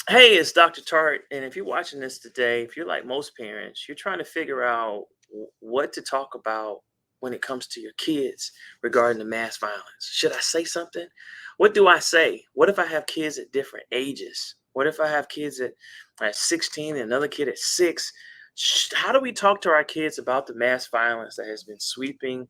Hey, it's Dr. Tartt, and if you're watching this today, if you're like most parents, you're trying to figure out what to talk about when it comes to your kids regarding the mass violence. Should I say something? What do I say? What if I have kids at different ages? What if I have kids at 16 and another kid at 6? How do we talk to our kids about the mass violence that has been sweeping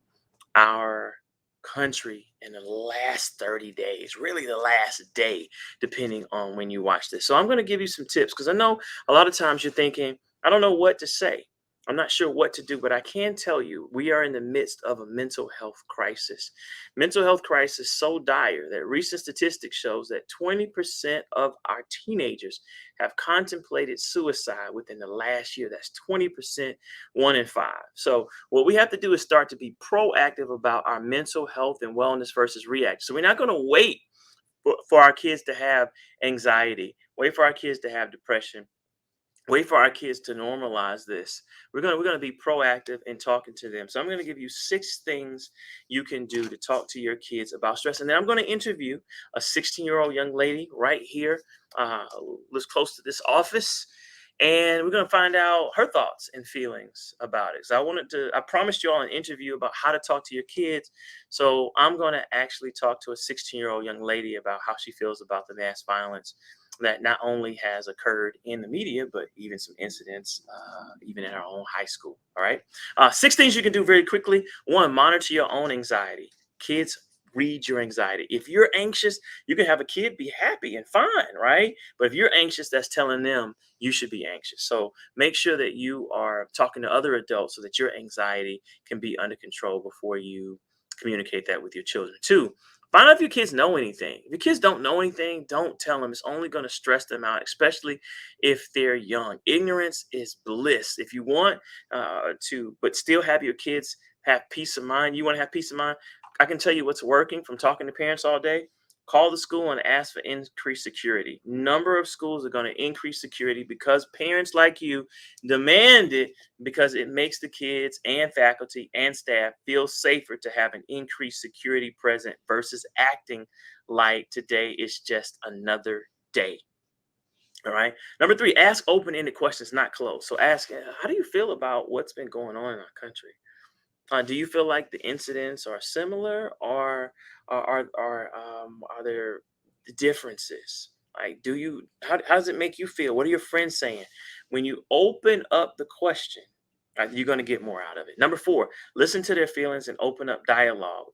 our country in the last 30 days, really the last day, depending on when you watch this? So I'm going to give you some tips because I know a lot of times you're thinking, I don't know what to say. I'm not sure what to do, but I can tell you we are in the midst of a mental health crisis. Mental health crisis so dire that recent statistics shows that 20% of our teenagers have contemplated suicide within the last year. That's 20%, 1 in 5. So what we have to do is start to be proactive about our mental health and wellness versus react. So we're not going to wait for our kids to have anxiety, wait for our kids to have depression, wait for our kids to normalize this. We're going to be proactive in talking to them. So I'm going to give you 6 things you can do to talk to your kids about stress, and then I'm going to interview a 16-year-old young lady right here, lives close to this office, and we're going to find out her thoughts and feelings about it. So I promised you all an interview about how to talk to your kids. So I'm going to actually talk to a 16-year-old young lady about how she feels about the mass violence that not only has occurred in the media, but even some incidents, even in our own high school. All right. 6 things you can do very quickly. One, monitor your own anxiety. Kids, read your anxiety. If you're anxious, you can have a kid be happy and fine, right? But if you're anxious, that's telling them you should be anxious. So make sure that you are talking to other adults so that your anxiety can be under control before you communicate that with your children. Two, find out if your kids know anything. If your kids don't know anything, don't tell them. It's only going to stress them out, especially if they're young. Ignorance is bliss. If you want but still have your kids have peace of mind, you want to have peace of mind, I can tell you what's working from talking to parents all day. Call the school and ask for increased security. Number of schools are going to increase security because parents like you demand it, because it makes the kids and faculty and staff feel safer to have an increased security present versus acting like today is just another day. All right. Number three, ask open-ended questions, not closed. So ask, how do you feel about what's been going on in our country? Do you feel like the incidents are similar, or are there differences? Like, how does it make you feel? What are your friends saying? When you open up the question, you're going to get more out of it. Number four, listen to their feelings and open up dialogue.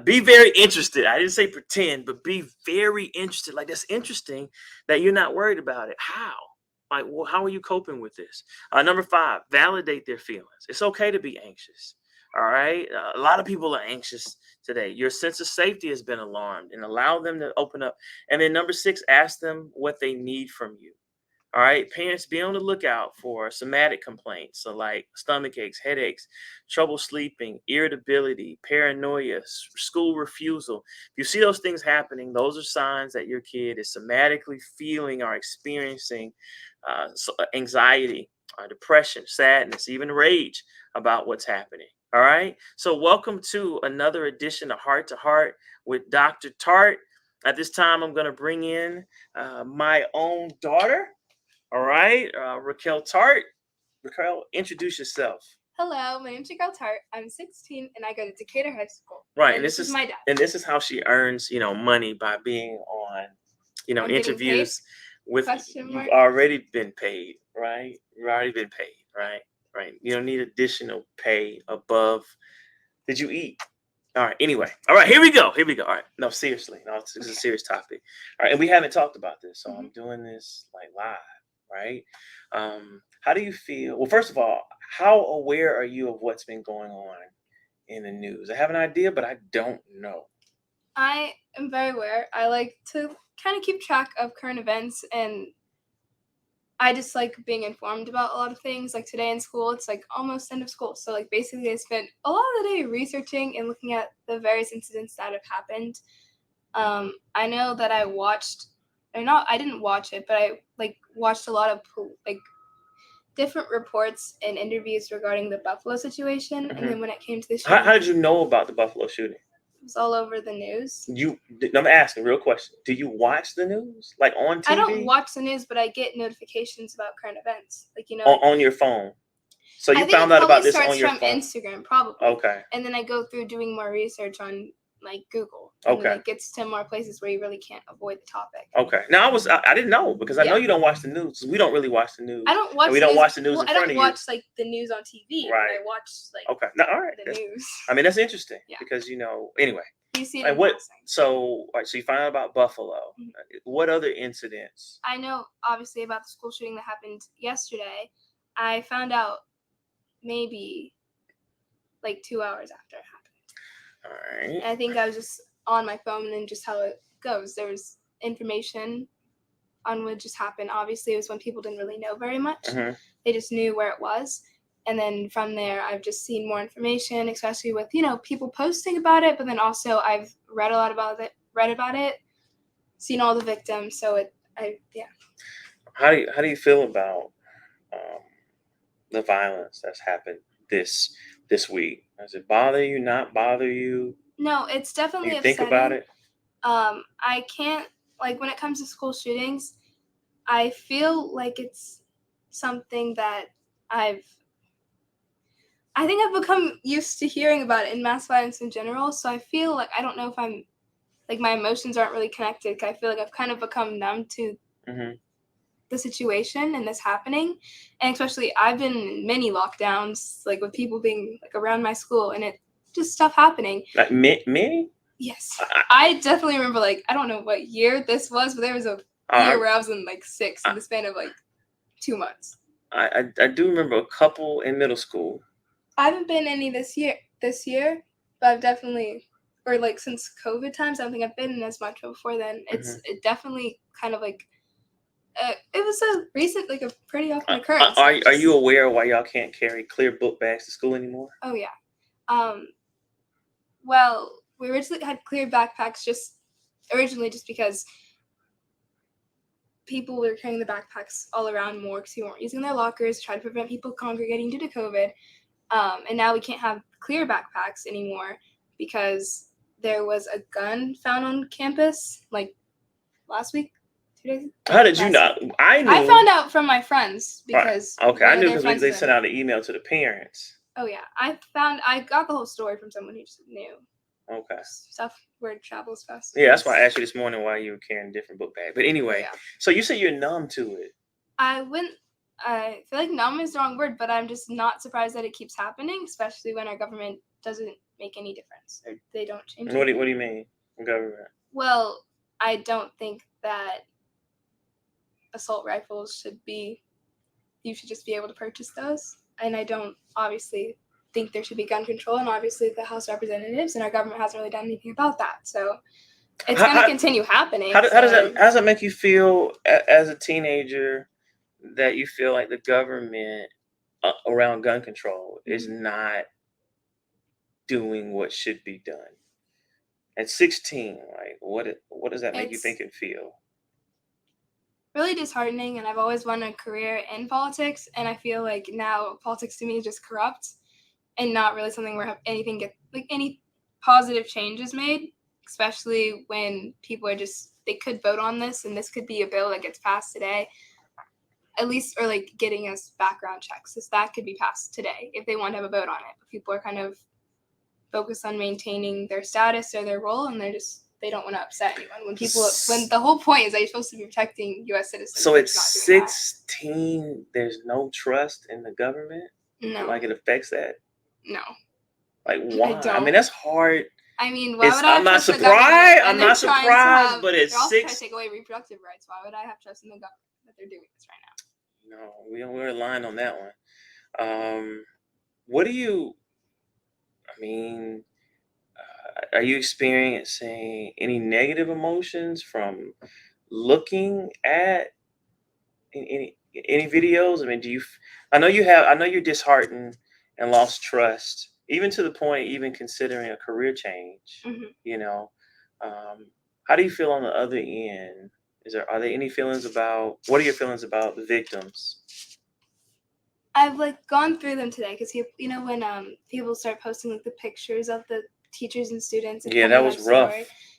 Be very interested. I didn't say pretend, but be very interested. Like, that's interesting that you're not worried about it. How? Like, well, how are you coping with this? Number five, validate their feelings. It's okay to be anxious. All right. A lot of people are anxious today. Your sense of safety has been alarmed, and allow them to open up. And then number six, ask them what they need from you. All right, parents, be on the lookout for somatic complaints, so like stomach aches, headaches, trouble sleeping, irritability, paranoia, school refusal. If you see those things happening, those are signs that your kid is somatically feeling or experiencing anxiety, depression, sadness, even rage about what's happening. All right, so welcome to another edition of Heart to Heart with Dr. Tartt. At this time, I'm going to bring in my own daughter. All right, Raquel Tartt. Raquel, introduce yourself. Hello, my name's Raquel Tartt. I'm 16 and I go to Decatur High School. Right, And this is my dad. and this is how she earns, money by being on, I'm interviews with. Question You've mark. already been paid, right? You've already been paid, right? Right. You don't need additional pay above. Did you eat? All right. Anyway. All right. Here we go. Here we go. All right. No, seriously. No, this is a serious topic. All right. And we haven't talked about this, so I'm doing this like live, right? How do you feel? Well, first of all, how aware are you of what's been going on in the news? I have an idea, but I don't know. I am very aware. I like to kind of keep track of current events, and I just like being informed about a lot of things. Like today in school, it's like almost end of school. So like basically I spent a lot of the day researching and looking at the various incidents that have happened. I know that I didn't watch it, but I like watched a lot of like different reports and interviews regarding the Buffalo situation. And then when it came to the How shooting, did you know about the Buffalo shooting? was all over the news. I'm asking a real question. Do you watch the news like on TV? I don't watch the news, but I get notifications about current events, like on your phone. So you I think found it out about probably this starts on your from phone. Instagram, probably. Okay. And then I go through doing more research on like Google, and then it gets to more places where you really can't avoid the topic. Okay. Now I didn't know, because I know you don't watch the news. We don't really watch the news. I don't watch. We don't watch the news in front of you. I don't watch like the news on TV. Right. But I watch like okay. No, all right. the news. I mean, that's interesting. Yeah. Because anyway. You see it. Like what? So you find out about Buffalo. Mm-hmm. What other incidents? I know obviously about the school shooting that happened yesterday. I found out maybe like 2 hours after it happened. All right. And I think I was just on my phone, and just how it goes. There was information on what just happened. Obviously, it was when people didn't really know very much. Mm-hmm. They just knew where it was. And then from there, I've just seen more information, especially with, people posting about it. But then also I've read a lot about it, seen all the victims. So yeah. How do you feel about the violence that's happened this week? Does it bother you? Not bother you? No, it's definitely upsetting. Think about it. I can't, like, when it comes to school shootings, I feel like it's something that I think I've become used to hearing about it in mass violence in general. So I feel like I don't know if I'm, like, my emotions aren't really connected. I feel like I've kind of become numb to the situation and this happening. And especially I've been in many lockdowns, like with people being like around my school, and it just stuff happening. Like many? Yes. I definitely remember, like, I don't know what year this was, but there was a year where I was in like 6 in the span of like 2 months. I do remember a couple in middle school. I haven't been any this year, but I've definitely, or like since COVID times, I don't think I've been in as much. But before then, it definitely kind of like, it was a recent, like a pretty often occurrence. Are you aware why y'all can't carry clear book bags to school anymore? Oh yeah. Well, we originally had clear backpacks just because people were carrying the backpacks all around more because we weren't using their lockers, try to prevent people congregating due to COVID. And now we can't have clear backpacks anymore because there was a gun found on campus like last week, 2 days ago. How did you know? I knew. I found out from my friends because. Right. Okay, I knew because they sent out an email to the parents. Oh yeah, I got the whole story from someone who just knew. Okay. Stuff where it travels fast. Yeah, that's why I asked you this morning why you were carrying a different book bag. But anyway, So you say you're numb to it. I feel like numb is the wrong word, but I'm just not surprised that it keeps happening, especially when our government doesn't make any difference or they don't change. What do you mean, government? Well, I don't think that assault rifles you should just be able to purchase those. And I don't obviously think there should be gun control, and obviously the House of Representatives and our government hasn't really done anything about that. So it's going to continue happening. How does that make you feel as a teenager, that you feel like the government around gun control is not doing what should be done? At 16, like what does that make you think and feel? Really disheartening, and I've always wanted a career in politics, and I feel like now politics to me is just corrupt and not really something where any positive change is made, especially when people are they could vote on this, and this could be a bill that gets passed today, at least, or like getting us background checks. That could be passed today if they want to have a vote on it. But people are kind of focused on maintaining their status or their role, and they don't want to upset anyone. When the whole point is that you're supposed to be protecting U.S. citizens. So at 16, there's no trust in the government? No. Like it affects that? No. Like why? I mean, that's hard. I mean, why would I? I'm not surprised. I'm not surprised, but it's they're also trying to take away reproductive rights. Why would I have trust in the government that they're doing this right now? No, we're aligned on that one. What do you? I mean, are you experiencing any negative emotions from looking at any videos? I mean, I know you're disheartened and lost trust, even to the point even considering a career change. How do you feel on the other end? Are there any feelings about, what are your feelings about the victims? I've gone through them today because when people start posting the pictures of the teachers and students. Yeah, that was rough.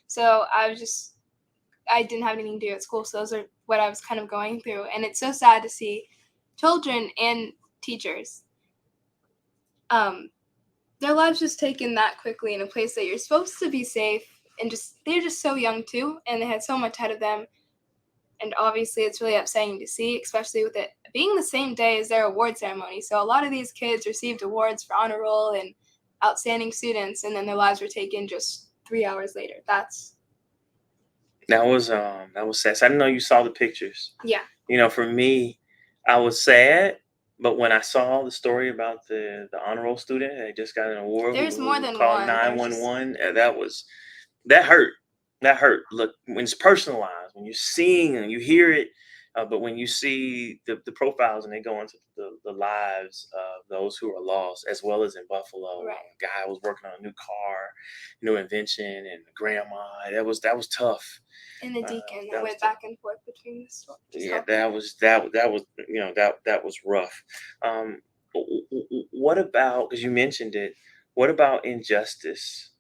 So I didn't have anything to do at school. So those are what I was kind of going through. And it's so sad to see children and teachers, their lives just taken that quickly in a place that you're supposed to be safe. And they're just so young too. And they had so much ahead of them. And obviously it's really upsetting to see, especially with it being the same day as their award ceremony. So a lot of these kids received awards for honor roll and outstanding students, and then their lives were taken just 3 hours later. That was sad. So I didn't know you saw the pictures. Yeah. You know, for me, I was sad, but when I saw the story about the honor roll student that just got an award, there's more than called one. 911. That hurt. That hurt. Look, when it's personalized, when you're seeing and you hear it, but when you see the profiles and they go into the lives of those who are lost, as well as in Buffalo, Right. a guy was working on a new car, new invention, and the grandma. That was tough. And the deacon that went back and forth between the stores. Yeah, that was rough. What about, because you mentioned it? What about injustice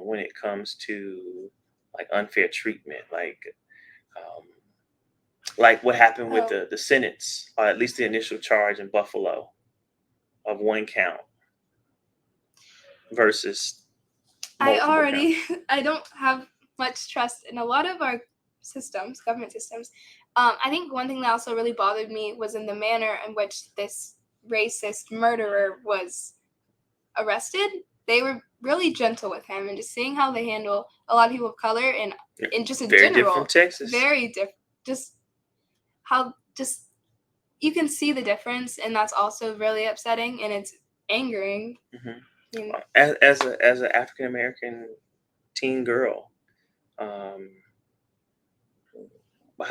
when it comes to like unfair treatment, like what happened with the sentence, or at least the initial charge in Buffalo of 1 count versus multiple counts? I don't have much trust in a lot of our systems, government systems. I think one thing that also really bothered me was in the manner in which this racist murderer was arrested. They were really gentle with him, and just seeing how they handle a lot of people of color and just in very general, different Texas. Very different. Just you can see the difference, and that's also really upsetting, and it's angering. Mm-hmm. As an African American teen girl, how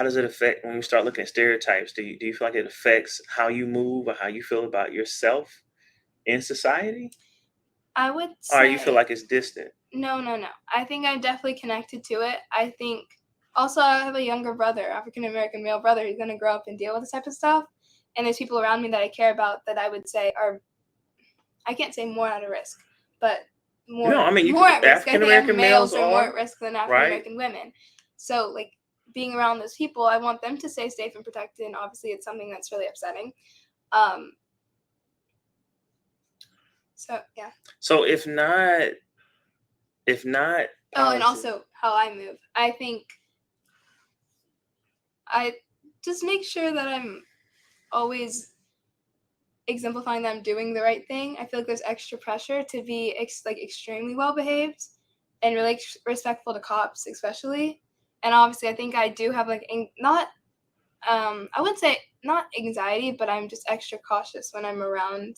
does it affect when you start looking at stereotypes? Do you feel like it affects how you move or how you feel about yourself in society? I would say. Or you feel like it's distant? No. I think I'm definitely connected to it. I think also I have a younger brother, African American male brother, who's going to grow up and deal with this type of stuff. And there's people around me that I care about that I would say are, I can't say more at a risk, but more. No, I mean, more at risk. African American males are more at risk than African American women. So, like, being around those people, I want them to stay safe and protected. And obviously, it's something that's really upsetting. So yeah. So if not. Oh, and also how I move. I think I just make sure that I'm always exemplifying that I'm doing the right thing. I feel like there's extra pressure to be extremely well behaved and really respectful to cops, especially. And obviously, I think I do have I wouldn't say not anxiety, but I'm just extra cautious when I'm around,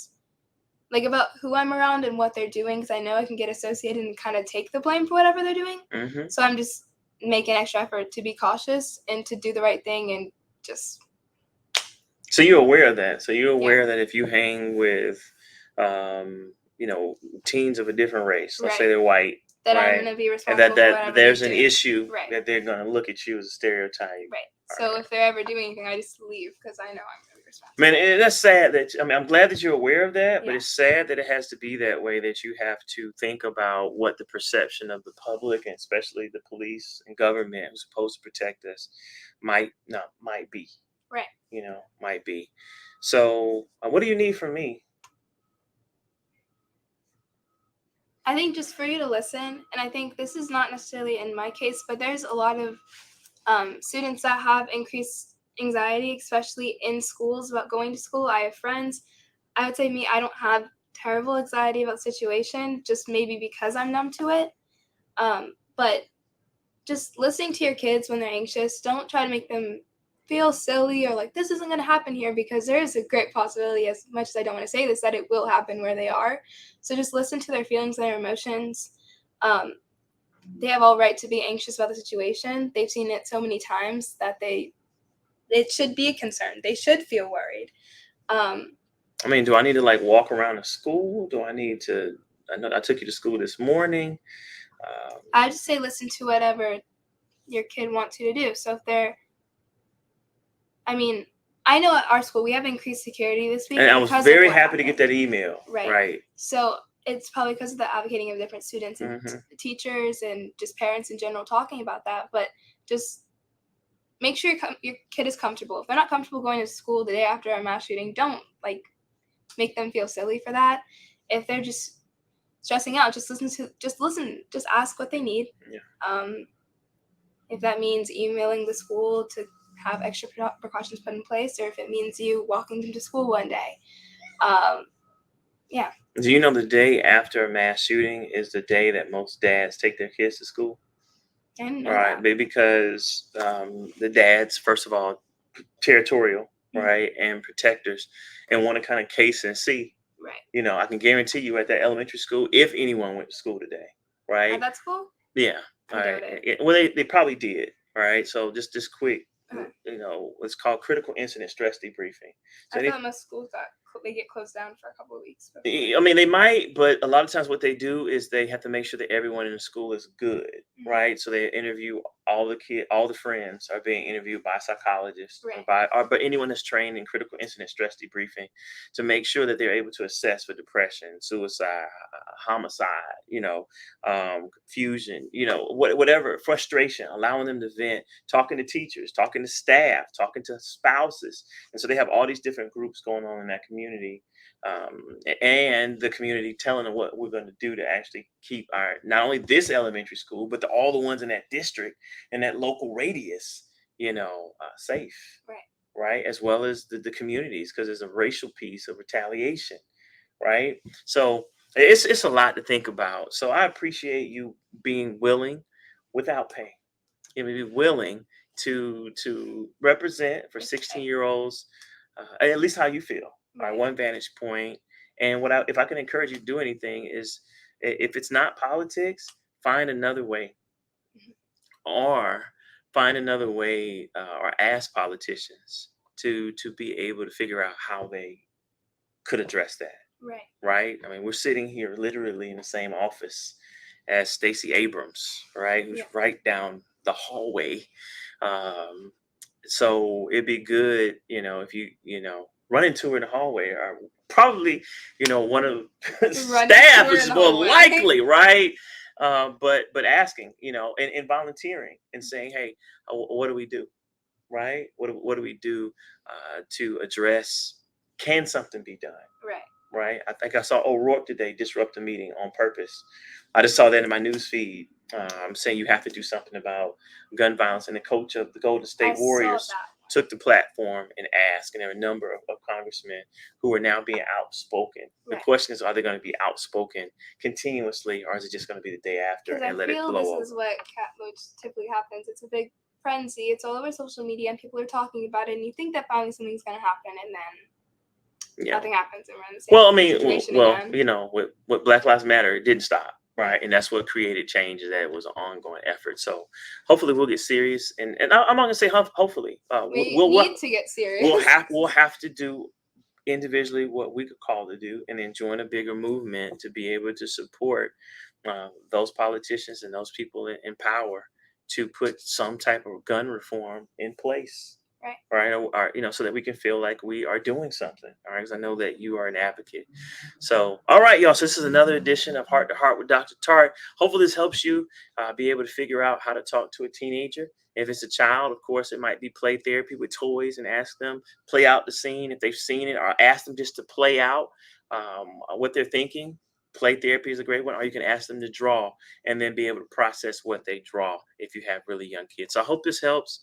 about who I'm around and what they're doing, because I know I can get associated and kind of take the blame for whatever they're doing. Mm-hmm. So I'm just making extra effort to be cautious and to do the right thing and just. So you're aware of that. So you're aware that if you hang with, teens of a different race, let's say they're white, that I'm going to be responsible and that there's an issue that they're going to look at you as a stereotype. Right. So if they're ever doing anything, I just leave because I know I'm going to be responsible. Man, and that's sad I'm glad that you're aware of that, but it's sad that it has to be that way, that you have to think about what the perception of the public, and especially the police and government who's supposed to protect us, might be. Right. Might be. So what do you need from me? I think just for you to listen, and I think this is not necessarily in my case, but there's a lot of students that have increased anxiety, especially in schools, about going to school. I have friends. I would say I don't have terrible anxiety about the situation, just maybe because I'm numb to it. But just listening to your kids when they're anxious, don't try to make them feel silly or like this isn't going to happen here, because there is a great possibility, as much as I don't want to say this, that it will happen where they are. So just listen to their feelings and their emotions. They have all right to be anxious about the situation. They've seen it so many times that it should be a concern. They should feel worried. Do I need to walk around the school? Do I need to? I know I took you to school this morning. I just say listen to whatever your kid wants you to do. So if they're, I know at our school we have increased security this week. And I was very happy to get that email. Right. So it's probably because of the advocating of different students and teachers and just parents in general talking about that. But just make sure your kid is comfortable. If they're not comfortable going to school the day after a mass shooting, don't make them feel silly for that. If they're just stressing out, just ask what they need. Yeah. If that means emailing the school to have extra precautions put in place, or if it means you walking them to school one day. Yeah. Do you know the day after a mass shooting is the day that most dads take their kids to school? I didn't know Right, that. because the dads, first of all, territorial, right, and protectors, and want to kind of case and see. Right. I can guarantee you at that elementary school, if anyone went to school today, right? At that school? Yeah. I doubt it. Well, they probably did. All right. So just quick, it's called critical incident stress debriefing. So I thought most schools they get closed down for a couple of weeks. I mean, they might, but a lot of times what they do is they have to make sure that everyone in the school is good, right? So they interview all the kids, all the friends are being interviewed by psychologists, Right. but anyone that's trained in critical incident stress debriefing to make sure that they're able to assess for depression, suicide, homicide, confusion, whatever, frustration, allowing them to vent, talking to teachers, talking to staff, talking to spouses, and so they have all these different groups going on in that community. And the community telling them what we're going to do to actually keep our not only this elementary school but all the ones in that district and that local radius safe, right, as well as the communities, because there's a racial piece of retaliation, right? So it's a lot to think about. So I appreciate you being willing without pay, be willing to represent for 16-year-olds, at least how you feel. All right, one vantage point. And if I can encourage you to do anything is, if it's not politics, find another way, or find another way, or ask politicians to be able to figure out how they could address that. Right. I mean, we're sitting here literally in the same office as Stacey Abrams, right, who's right down the hallway. Um, so it'd be good, if run into her in the hallway, or probably, one of staff is more likely, right? But asking, and volunteering and saying, hey, what do we do, right? What do we do to address? Can something be done? Right. I think I saw O'Rourke today disrupt a meeting on purpose. I just saw that in my news feed, saying you have to do something about gun violence. And the coach of the Golden State Warriors took the platform and asked. And there are a number of congressmen who are now being outspoken. The question is, are they going to be outspoken continuously, or is it just going to be the day after and let it blow over? This is what typically happens. It's a big frenzy. It's all over social media, and people are talking about it. And you think that finally something's going to happen, and then nothing happens, and we're in the same situation again. With Black Lives Matter, it didn't stop, right? And that's what created change, is that it was an ongoing effort. So hopefully we'll get serious, and I'm not going to say hopefully. We'll need to get serious. We'll have to do individually what we could call to do, and then join a bigger movement to be able to support those politicians and those people in power to put some type of gun reform in place. Right. Or, so that we can feel like we are doing something. All right. Because I know that you are an advocate. So, all right, y'all. So this is another edition of Heart to Heart with Dr. Tartt. Hopefully this helps you be able to figure out how to talk to a teenager. If it's a child, of course, it might be play therapy with toys, and ask them, play out the scene if they've seen it, or ask them just to play out what they're thinking. Play therapy is a great one. Or you can ask them to draw and then be able to process what they draw if you have really young kids. So I hope this helps.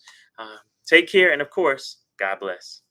Take care. And of course, God bless.